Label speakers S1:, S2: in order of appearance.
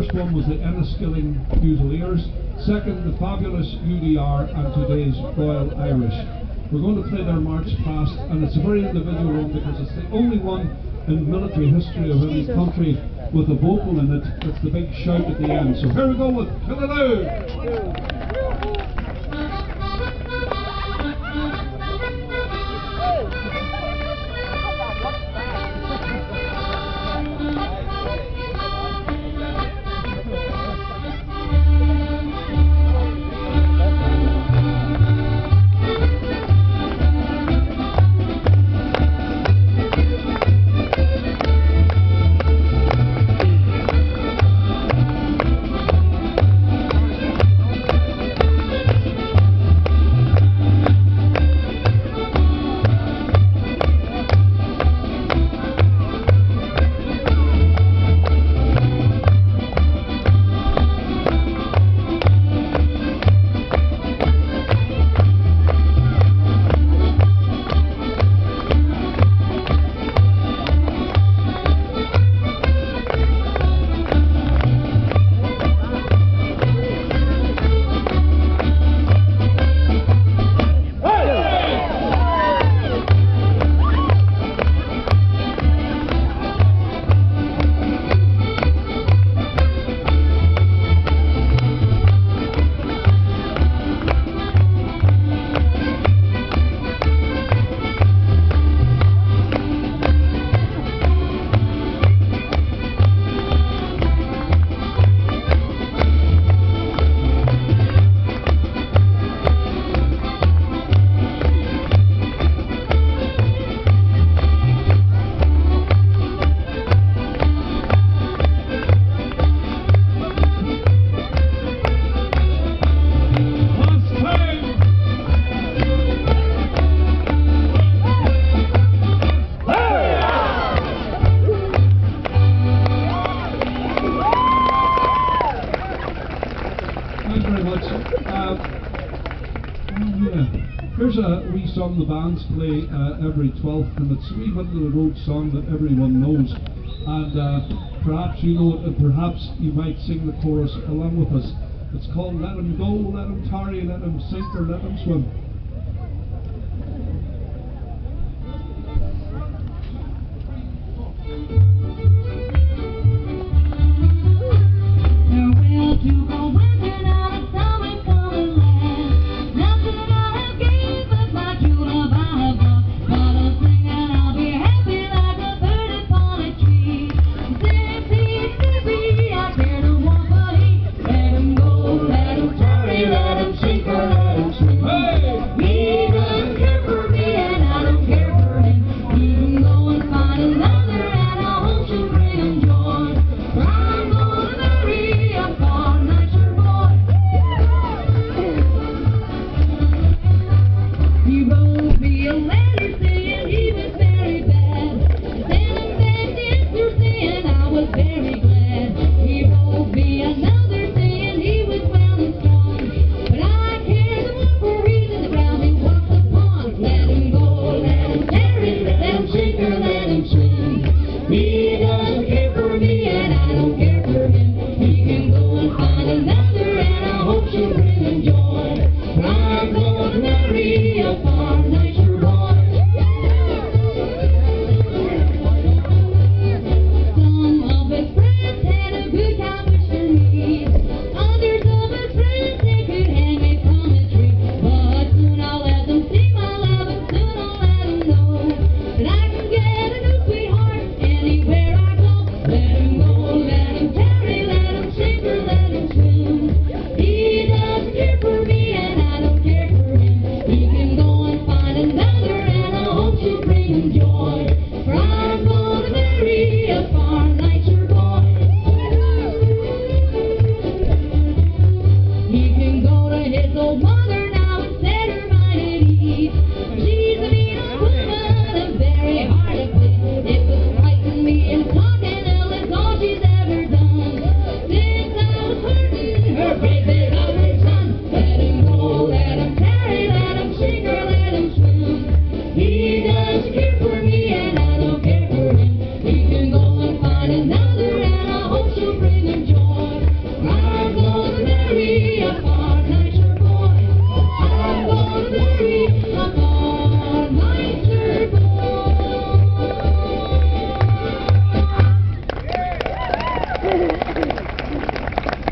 S1: first one was the Enniskilling Fusiliers, second the fabulous UDR, and today's Royal Irish. We're going to play their march past, and it's a very individual one because it's the only one in military history of any country with a vocal in it. It's the big shout at the end. So here we go with Killaloo! Here's a wee song the bands play every 12th, and it's a wee bit of the road song that everyone knows. And perhaps you know it, and perhaps you might sing the chorus along with us. It's called Let 'Em Go, Let 'Em Tarry, Let 'Em Sink or Let 'Em Swim.